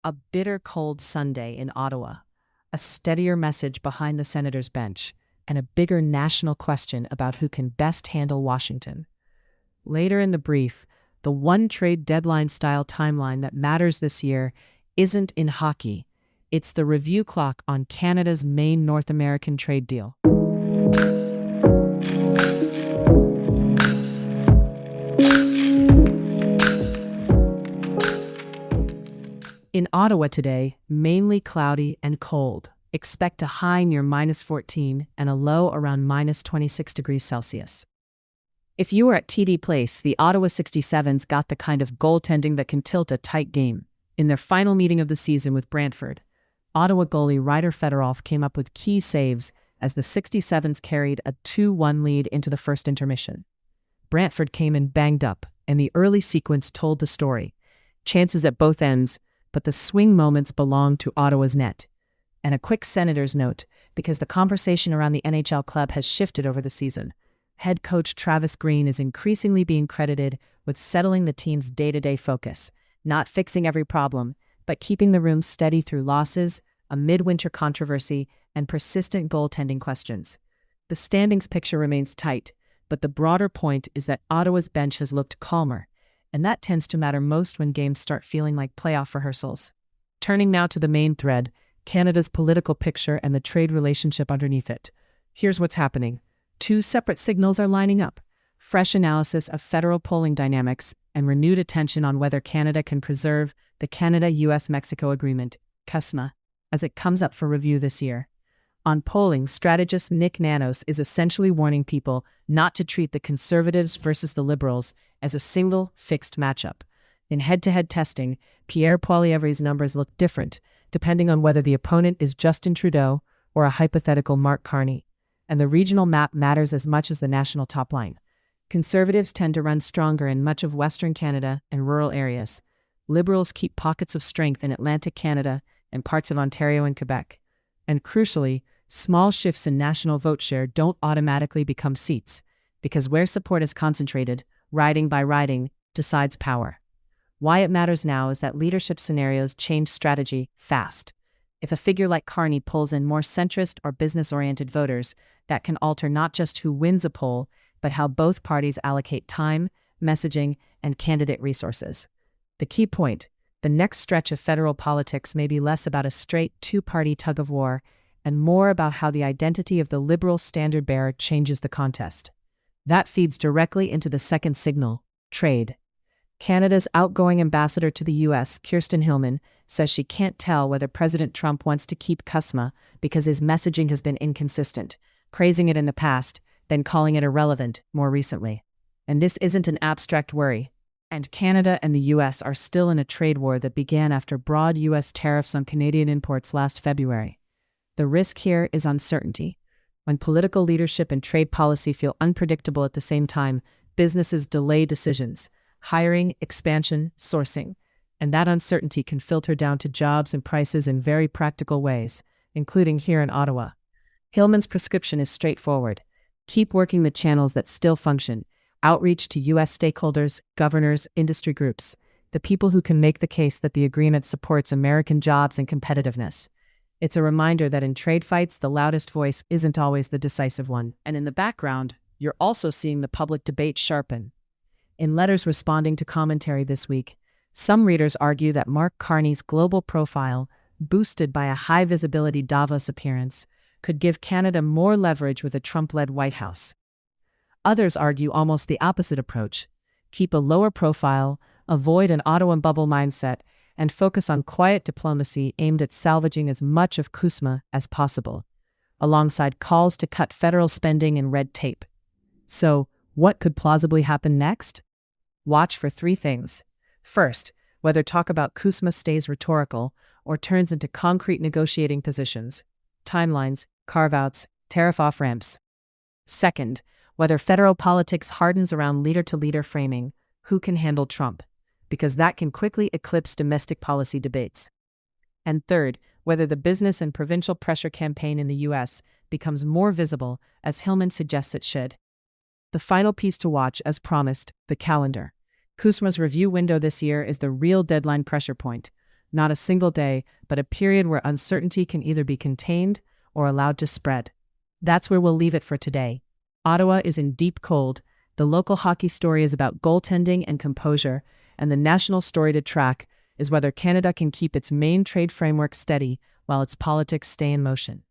A bitter cold Sunday in Ottawa, a steadier message behind the senator's bench, and a bigger national question about who can best handle Washington. Later in the brief, the one trade deadline-style timeline that matters this year isn't in hockey. It's the review clock on Canada's main North American trade deal. In Ottawa today, mainly cloudy and cold. Expect a high near -14 and a low around -26 degrees Celsius. If you were at TD Place, the Ottawa 67s got the kind of goaltending that can tilt a tight game. In their final meeting of the season with Brantford, Ottawa goalie Ryder Fedorov came up with key saves as the 67s carried a 2-1 lead into the first intermission. Brantford came in banged up, and the early sequence told the story. Chances at both ends, but the swing moments belonged to Ottawa's net. And a quick Senators note, because the conversation around the NHL club has shifted over the season. Head coach Travis Green is increasingly being credited with settling the team's day-to-day focus, not fixing every problem, but keeping the room steady through losses, a midwinter controversy, and persistent goaltending questions. The standings picture remains tight, but the broader point is that Ottawa's bench has looked calmer, and that tends to matter most when games start feeling like playoff rehearsals. Turning now to the main thread, Canada's political picture and the trade relationship underneath it. Here's what's happening. Two separate signals are lining up: fresh analysis of federal polling dynamics and renewed attention on whether Canada can preserve the Canada-US-Mexico Agreement, CUSMA, as it comes up for review this year. On polling, strategist Nik Nanos is essentially warning people not to treat the Conservatives versus the Liberals as a single, fixed matchup. In head-to-head testing, Pierre Poilievre's numbers look different, depending on whether the opponent is Justin Trudeau or a hypothetical Mark Carney. And the regional map matters as much as the national top line. Conservatives tend to run stronger in much of Western Canada and rural areas. Liberals keep pockets of strength in Atlantic Canada and parts of Ontario and Quebec. And crucially, small shifts in national vote share don't automatically become seats, because where support is concentrated, riding by riding, decides power. Why it matters now is that leadership scenarios change strategy fast. If a figure like Carney pulls in more centrist or business-oriented voters, that can alter not just who wins a poll, but how both parties allocate time, messaging, and candidate resources. The key point: the next stretch of federal politics may be less about a straight two-party tug-of-war and more about how the identity of the Liberal standard-bearer changes the contest. That feeds directly into the second signal: trade. Canada's outgoing ambassador to the U.S., Kirsten Hillman, says she can't tell whether President Trump wants to keep CUSMA because his messaging has been inconsistent, praising it in the past, then calling it irrelevant more recently. And this isn't an abstract worry. And Canada and the U.S. are still in a trade war that began after broad U.S. tariffs on Canadian imports last February. The risk here is uncertainty. When political leadership and trade policy feel unpredictable at the same time, businesses delay decisions: hiring, expansion, sourcing. And that uncertainty can filter down to jobs and prices in very practical ways, including here in Ottawa. Hillman's prescription is straightforward. Keep working the channels that still function: outreach to U.S. stakeholders, governors, industry groups, the people who can make the case that the agreement supports American jobs and competitiveness. It's a reminder that in trade fights, the loudest voice isn't always the decisive one. And in the background, you're also seeing the public debate sharpen. In letters responding to commentary this week, some readers argue that Mark Carney's global profile, boosted by a high-visibility Davos appearance, could give Canada more leverage with a Trump-led White House. Others argue almost the opposite approach: keep a lower profile, avoid an Ottawa bubble mindset, and focus on quiet diplomacy aimed at salvaging as much of CUSMA as possible, alongside calls to cut federal spending and red tape. So, what could plausibly happen next? Watch for three things. First, whether talk about CUSMA stays rhetorical or turns into concrete negotiating positions, timelines, carve-outs, tariff off-ramps. Second, whether federal politics hardens around leader-to-leader framing, who can handle Trump, because that can quickly eclipse domestic policy debates. And third, whether the business and provincial pressure campaign in the U.S. becomes more visible, as Hillman suggests it should. The final piece to watch, as promised, the calendar. CUSMA's review window this year is the real deadline pressure point. not a single day, but a period where uncertainty can either be contained or allowed to spread. That's where we'll leave it for today. Ottawa is in deep cold. The local hockey story is about goaltending and composure, and the national story to track is whether Canada can keep its main trade framework steady while its politics stay in motion.